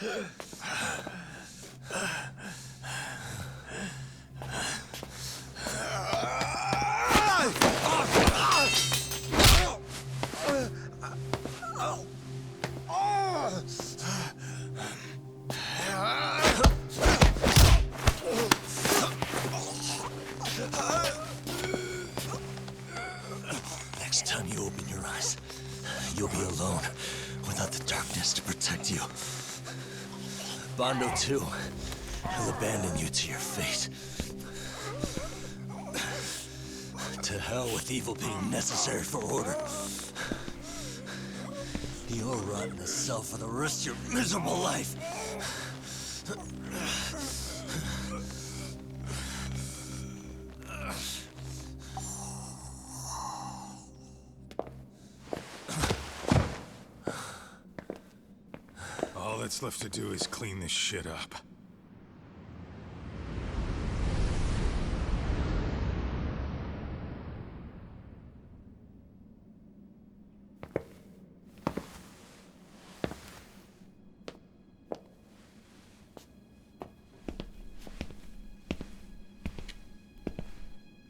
Next time you open your eyes, you'll be alone, without the darkness to protect you. Bando too. He'll abandon you to your fate. To hell with evil being necessary for order. You'll rot in a cell for the rest of your miserable life. All that's left to do is clean this shit up.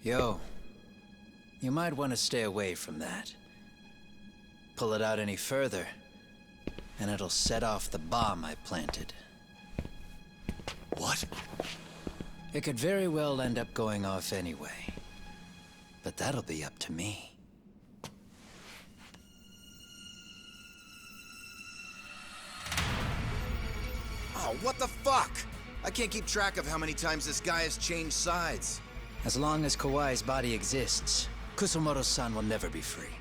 Yo, you might want to stay away from that. Pull it out any further, and it'll set off the bomb I planted. What? It could very well end up going off anyway. But that'll be up to me. Oh, what the fuck? I can't keep track of how many times this guy has changed sides. As long as Kawai's body exists, Kusumoto-san will never be free.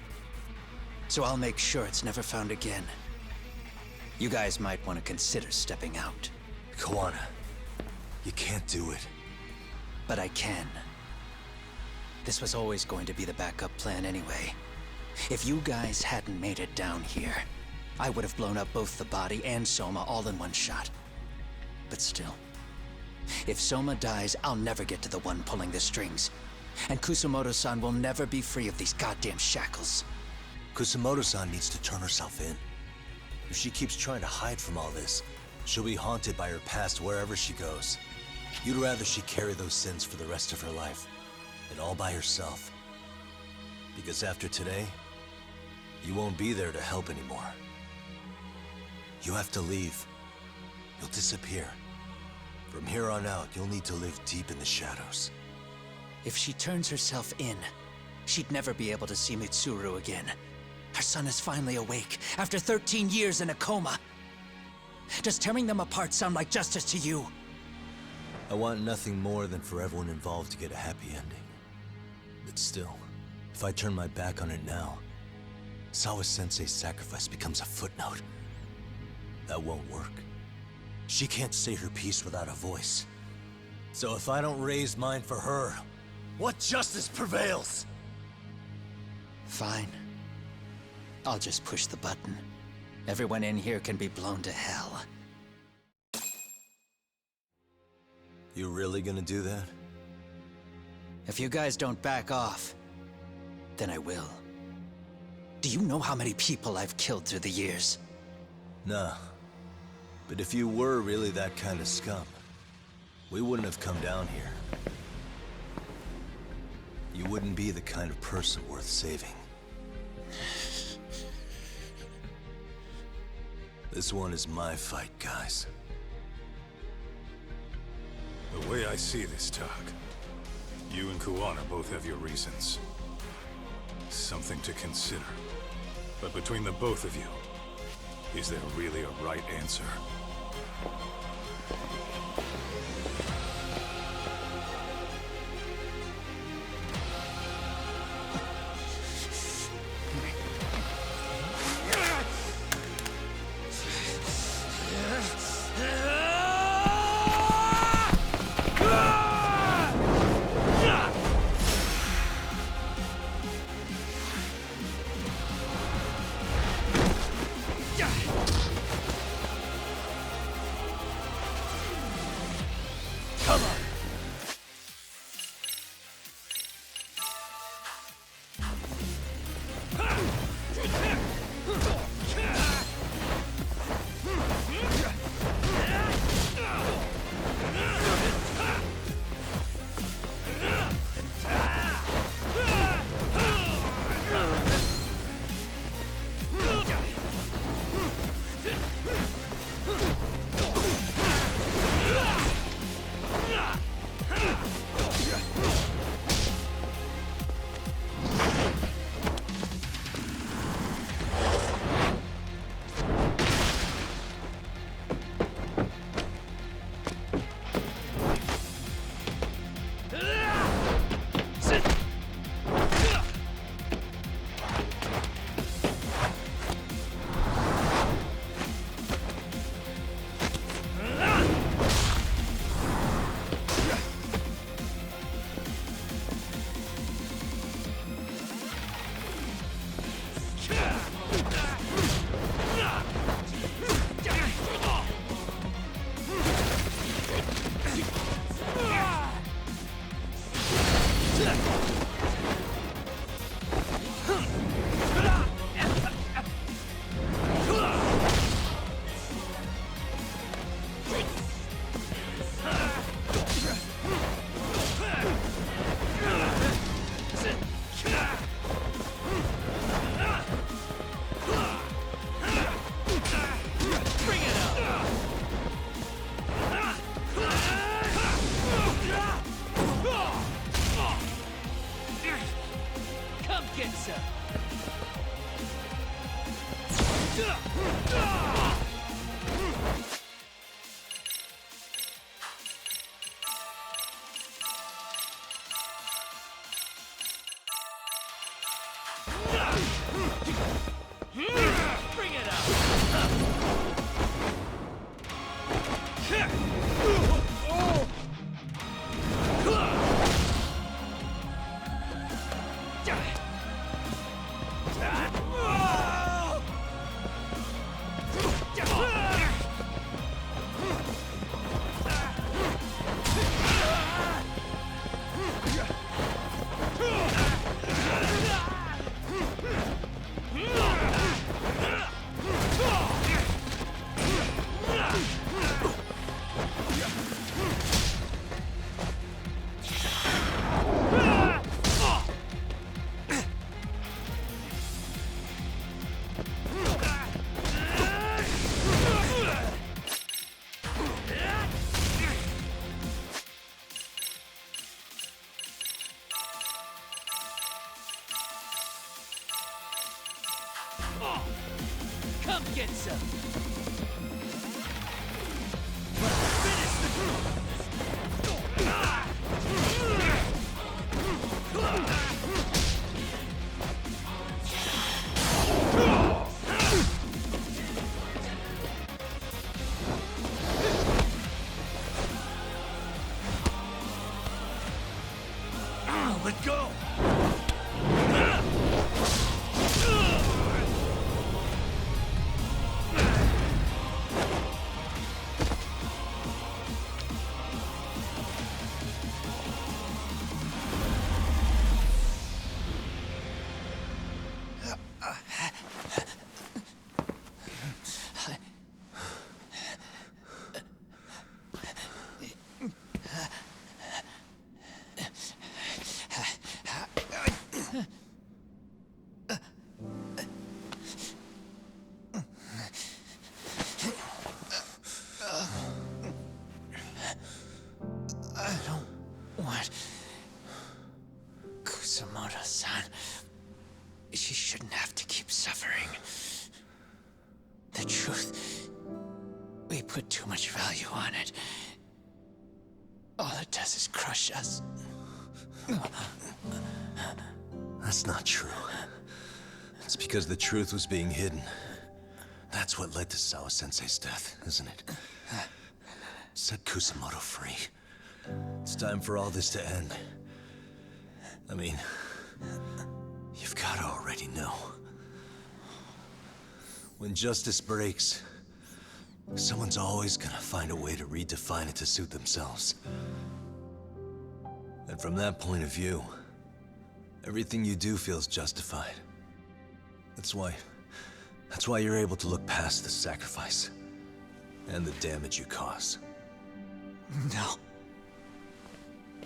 So I'll make sure it's never found again. You guys might want to consider stepping out. Kawana, you can't do it. But I can. This was always going to be the backup plan anyway. If you guys hadn't made it down here, I would have blown up both the body and Soma all in one shot. But still, if Soma dies, I'll never get to the one pulling the strings. And Kusumoto-san will never be free of these goddamn shackles. Kusumoto-san needs to turn herself in. If she keeps trying to hide from all this, she'll be haunted by her past wherever she goes. You'd rather she carry those sins for the rest of her life, and all by herself. Because after today, you won't be there to help anymore. You have to leave. You'll disappear. From here on out, you'll need to live deep in the shadows. If she turns herself in, she'd never be able to see Mitsuru again. Her son is finally awake, after 13 years in a coma. Does tearing them apart sound like justice to you? I want nothing more than for everyone involved to get a happy ending. But still, if I turn my back on it now, Sawa-sensei's sacrifice becomes a footnote. That won't work. She can't say her piece without a voice. So if I don't raise mine for her, what justice prevails? Fine. I'll just push the button. Everyone in here can be blown to hell. You really gonna do that? If you guys don't back off, then I will. Do you know how many people I've killed through the years? Nah. But if you were really that kind of scum, we wouldn't have come down here. You wouldn't be the kind of person worth saving. This one is my fight, guys. The way I see this, Tak, you and Kuwana both have your reasons. Something to consider. But between the both of you, is there really a right answer? Bring it out! Come get some! Let go! What? Kusamoto-san. She shouldn't have to keep suffering. The truth. We put too much value on it. All it does is crush us. That's not true. It's because the truth was being hidden. That's what led to Sawa-sensei's death, isn't it? Set Kusamoto free. It's time for all this to end. I mean, you've gotta already know. When justice breaks, someone's always gonna find a way to redefine it to suit themselves. And from that point of view, everything you do feels justified. That's why you're able to look past the sacrifice and the damage you cause. No.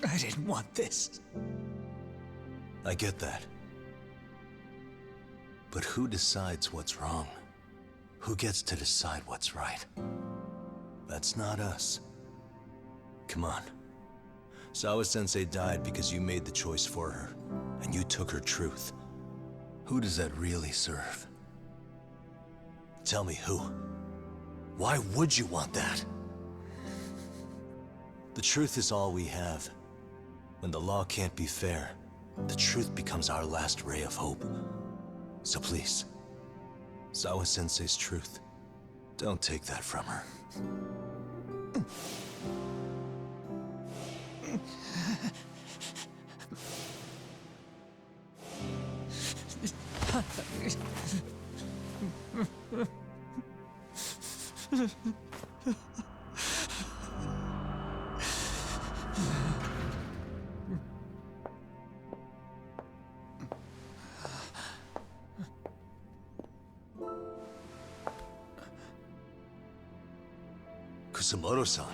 I didn't want this. I get that. But who decides what's wrong? Who gets to decide what's right? That's not us. Come on. Sawa-sensei died because you made the choice for her, and you took her truth. Who does that really serve? Tell me who. Why would you want that? The truth is all we have. When the law can't be fair, the truth becomes our last ray of hope. So please, Sawa-sensei's truth, don't take that from her. Kusamoto-san.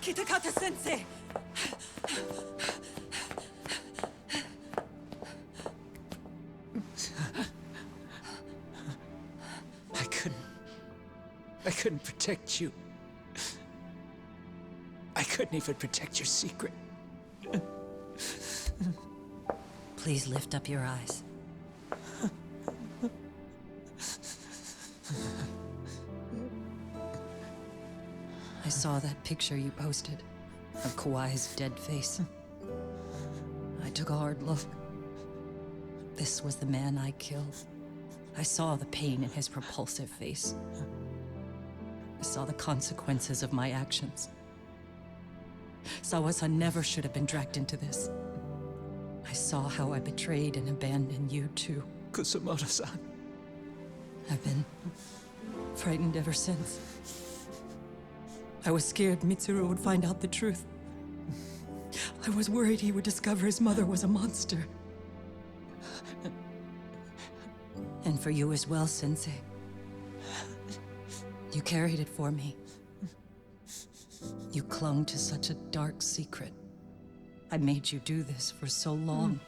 Kitakata-sensei! I couldn't protect you. I couldn't even protect your secret. Please lift up your eyes. I saw that picture you posted of Kawhi's dead face. I took a hard look. This was the man I killed. I saw the pain in his repulsive face. I saw the consequences of my actions. Sawa-san never should have been dragged into this. I saw how I betrayed and abandoned you too. Kusumoto-san. I've been frightened ever since. I was scared Mitsuru would find out the truth. I was worried he would discover his mother was a monster. And for you as well, Sensei. You carried it for me. You clung to such a dark secret. I made you do this for so long.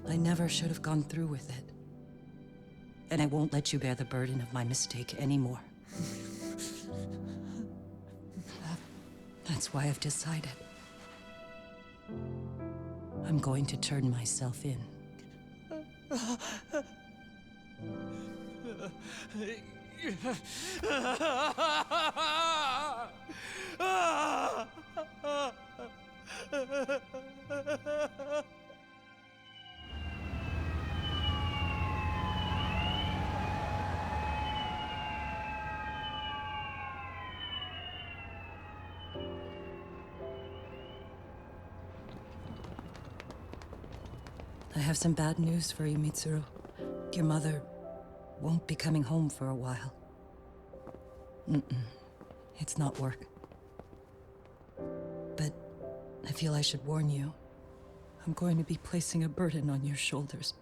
I never should have gone through with it. And I won't let you bear the burden of my mistake anymore. That's why I've decided. I'm going to turn myself in. I have some bad news for you, Mitsuru. Your mother won't be coming home for a while. It's not work. But I feel I should warn you. I'm going to be placing a burden on your shoulders.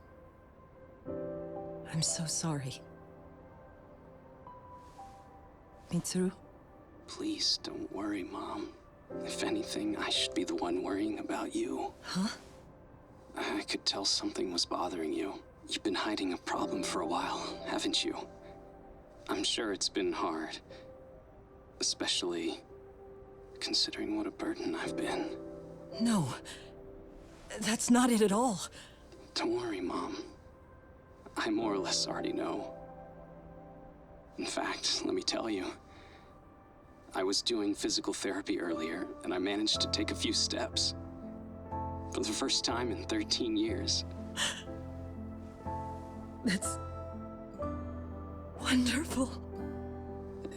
I'm so sorry. Mitsuru? Please don't worry, Mom. If anything, I should be the one worrying about you. Huh? I could tell something was bothering you. You've been hiding a problem for a while, haven't you? I'm sure it's been hard. Especially considering what a burden I've been. No. That's not it at all. Don't worry, Mom. I more or less already know. In fact, let me tell you. I was doing physical therapy earlier, and I managed to take a few steps. For the first time in 13 years. That's wonderful.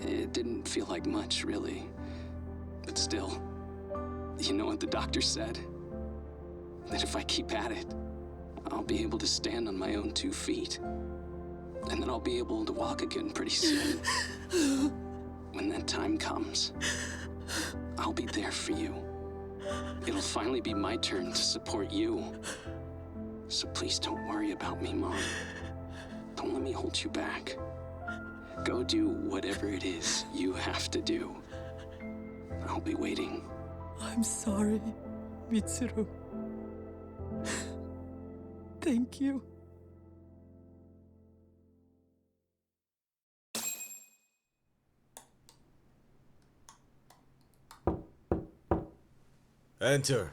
It didn't feel like much, really. But still, you know what the doctor said? That if I keep at it, I'll be able to stand on my own 2 feet. And then I'll be able to walk again pretty soon. When that time comes, I'll be there for you. It'll finally be my turn to support you. So please don't worry about me, Mom. Don't let me hold you back. Go do whatever it is you have to do. I'll be waiting. I'm sorry, Mitsuru. Thank you. Enter.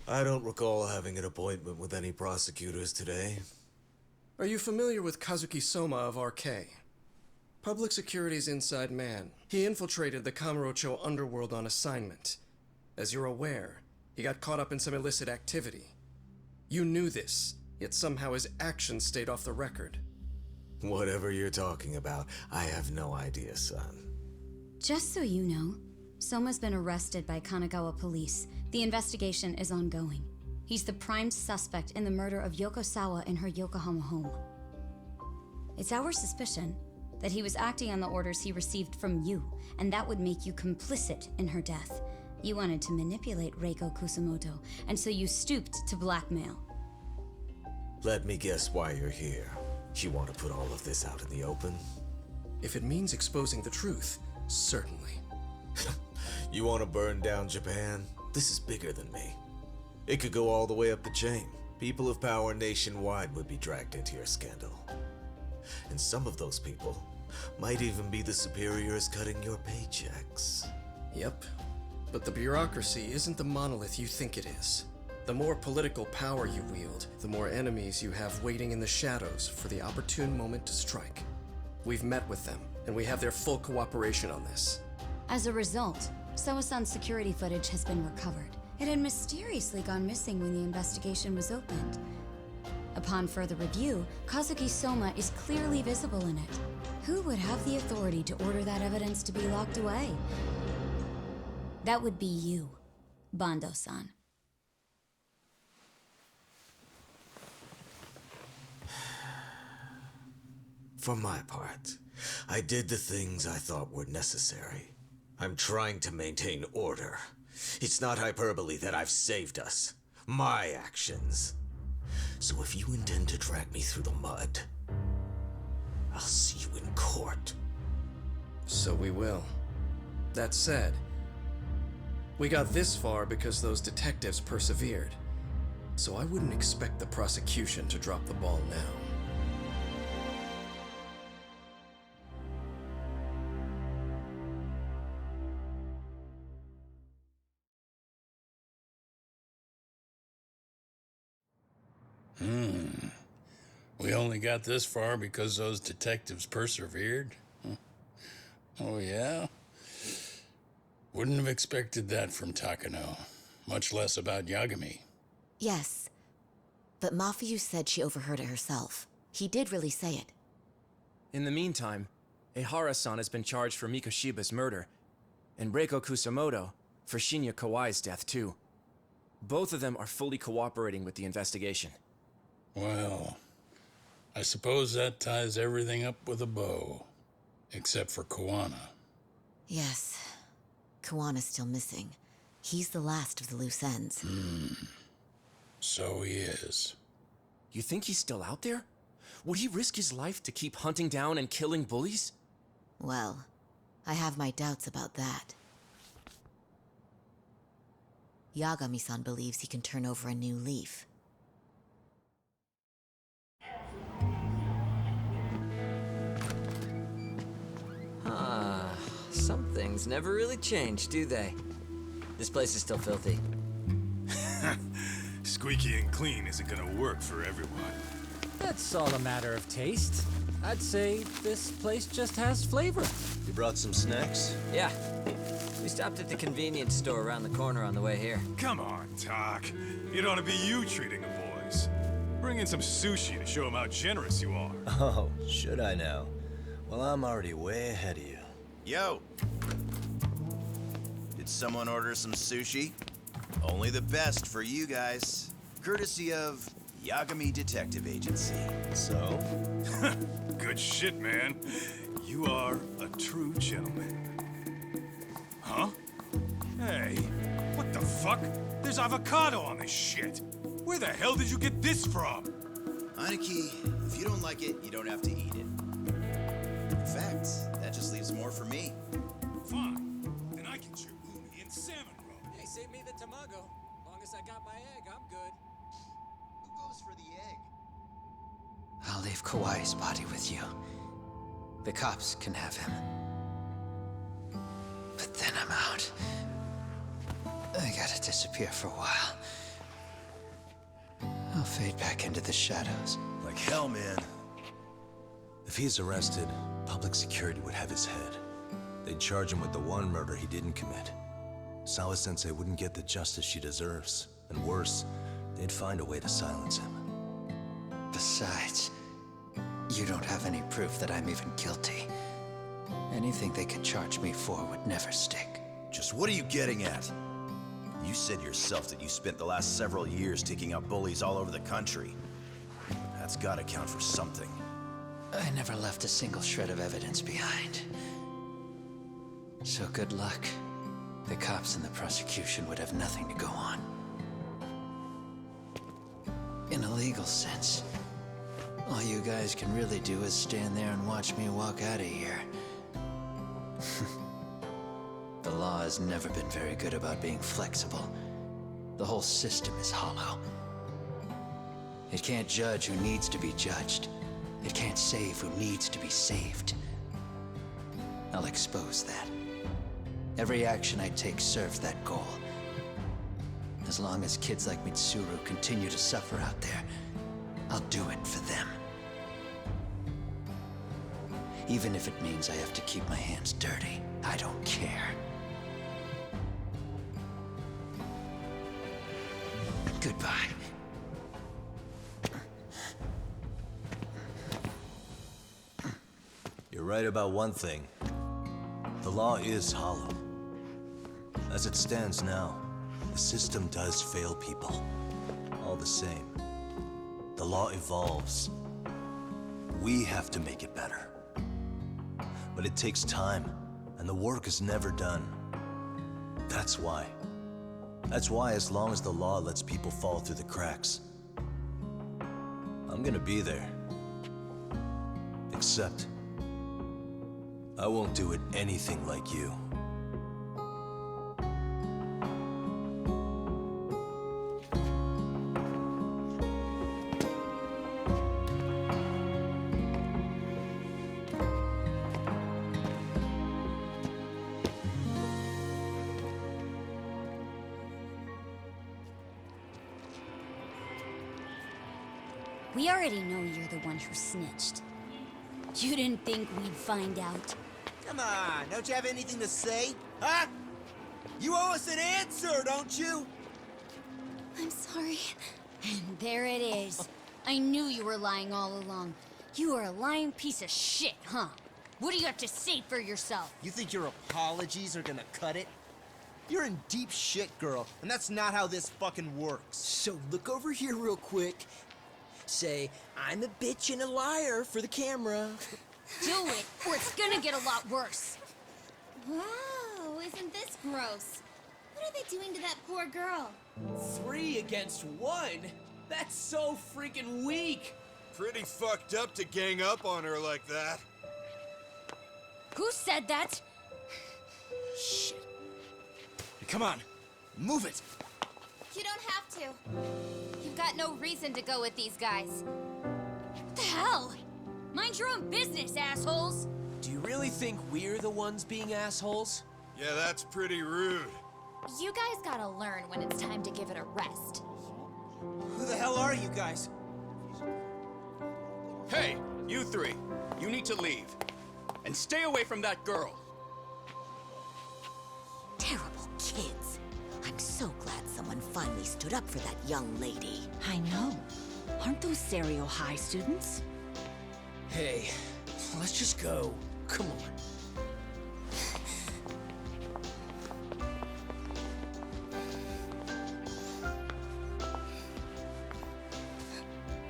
I don't recall having an appointment with any prosecutors today. Are you familiar with Kazuki Soma of RK? Public Security's inside man. He infiltrated the Kamurocho underworld on assignment. As you're aware, he got caught up in some illicit activity. You knew this, yet somehow his actions stayed off the record. Whatever you're talking about, I have no idea, son. Just so you know, Soma's been arrested by Kanagawa police. The investigation is ongoing. He's the prime suspect in the murder of Yoko Sawa in her Yokohama home. It's our suspicion that he was acting on the orders he received from you, and that would make you complicit in her death. You wanted to manipulate Reiko Kusumoto, and so you stooped to blackmail. Let me guess why you're here. You want to put all of this out in the open? If it means exposing the truth, certainly. You want to burn down Japan? This is bigger than me. It could go all the way up the chain. People of power nationwide would be dragged into your scandal. And some of those people might even be the superiors cutting your paychecks. Yep. But the bureaucracy isn't the monolith you think it is. The more political power you wield, the more enemies you have waiting in the shadows for the opportune moment to strike. We've met with them, and we have their full cooperation on this. As a result, Soa-san's security footage has been recovered. It had mysteriously gone missing when the investigation was opened. Upon further review, Kazuki Soma is clearly visible in it. Who would have the authority to order that evidence to be locked away? That would be you, Bando-san. For my part, I did the things I thought were necessary. I'm trying to maintain order. It's not hyperbole that I've saved us. My actions. So if you intend to drag me through the mud, I'll see you in court. So we will. That said, we got this far because those detectives persevered. So I wouldn't expect the prosecution to drop the ball now. We only got this far because those detectives persevered? Huh? Oh, yeah? Wouldn't have expected that from Takano, much less about Yagami. Yes, but Mafuyu said she overheard it herself. He did really say it. In the meantime, Ehara-san has been charged for Mikoshiba's murder, and Reiko Kusamoto for Shinya Kawai's death, too. Both of them are fully cooperating with the investigation. Well, I suppose that ties everything up with a bow. Except for Kuwana. Yes. Kuwana's still missing. He's the last of the loose ends. So he is. You think he's still out there? Would he risk his life to keep hunting down and killing bullies? Well, I have my doubts about that. Yagami-san believes he can turn over a new leaf. Some things never really change, do they? This place is still filthy. Squeaky and clean isn't gonna work for everyone. That's all a matter of taste. I'd say this place just has flavor. You brought some snacks? Yeah. We stopped at the convenience store around the corner on the way here. Come on, Talk. It ought to be you treating the boys. Bring in some sushi to show them how generous you are. Oh, should I now? Well, I'm already way ahead of you. Yo! Did someone order some sushi? Only the best for you guys. Courtesy of Yagami Detective Agency. So? Good shit, man. You are a true gentleman. Huh? Hey, what the fuck? There's avocado on this shit. Where the hell did you get this from? Aniki, if you don't like it, you don't have to eat it. In fact, that just leaves more for me. Fine. Then I get your umi and salmon roll. Hey, save me the tamago. Long as I got my egg, I'm good. Who goes for the egg? I'll leave Kawai's body with you. The cops can have him. But then I'm out. I gotta disappear for a while. I'll fade back into the shadows. Like hell, man. If he's arrested, public security would have his head. They'd charge him with the one murder he didn't commit. Sawa-sensei wouldn't get the justice she deserves. And worse, they'd find a way to silence him. Besides, you don't have any proof that I'm even guilty. Anything they could charge me for would never stick. Just what are you getting at? You said yourself that you spent the last several years taking out bullies all over the country. That's gotta count for something. I never left a single shred of evidence behind. So good luck. The cops and the prosecution would have nothing to go on. In a legal sense, all you guys can really do is stand there and watch me walk out of here. The law has never been very good about being flexible. The whole system is hollow. It can't judge who needs to be judged. It can't save who needs to be saved. I'll expose that. Every action I take serves that goal. As long as kids like Mitsuru continue to suffer out there, I'll do it for them. Even if it means I have to keep my hands dirty, I don't care. Goodbye. You're right about one thing. The law is hollow. As it stands now, the system does fail people. All the same, the law evolves. We have to make it better. But it takes time, and the work is never done. That's why. That's why as long as the law lets people fall through the cracks, I'm gonna be there. Except, I won't do it anything like you. We already know you're the one who snitched. You didn't think we'd find out? Come on, don't you have anything to say? Huh? You owe us an answer, don't you? I'm sorry. And there it is. I knew you were lying all along. You are a lying piece of shit, huh? What do you have to say for yourself? You think your apologies are gonna cut it? You're in deep shit, girl, and that's not how this fucking works. So look over here real quick. Say, I'm a bitch and a liar for the camera. Do it, or it's gonna get a lot worse. Wow, isn't this gross? What are they doing to that poor girl? 3 against 1? That's so freaking weak. Pretty fucked up to gang up on her like that. Who said that? Shit. Come on, move it. You don't have to. You've got no reason to go with these guys. What the hell? Mind your own business, assholes! Do you really think we're the ones being assholes? Yeah, that's pretty rude. You guys gotta learn when it's time to give it a rest. Who the hell are you guys? Hey, you 3. You need to leave. And stay away from that girl. Terrible kids. I'm so glad someone finally stood up for that young lady. I know. Aren't those Serio High students? Hey, let's just go. Come on.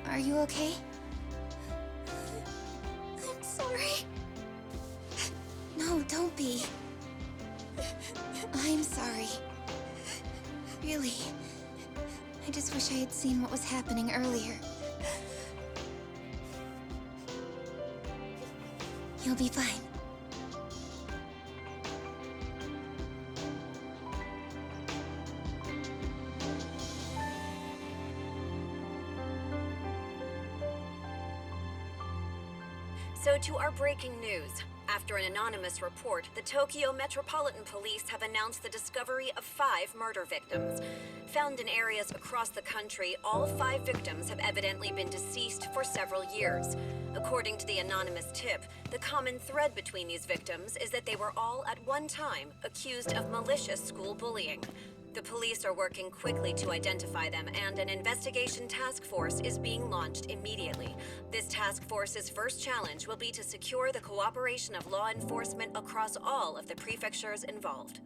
Are you okay? I'm sorry. No, don't be. I'm sorry. Really. I just wish I had seen what was happening earlier. You'll be fine. So to our breaking news. After an anonymous report, the Tokyo Metropolitan Police have announced the discovery of 5 murder victims. Found in areas across the country, all 5 victims have evidently been deceased for several years. According to the anonymous tip, the common thread between these victims is that they were all at one time accused of malicious school bullying. The police are working quickly to identify them, and an investigation task force is being launched immediately. This task force's first challenge will be to secure the cooperation of law enforcement across all of the prefectures involved.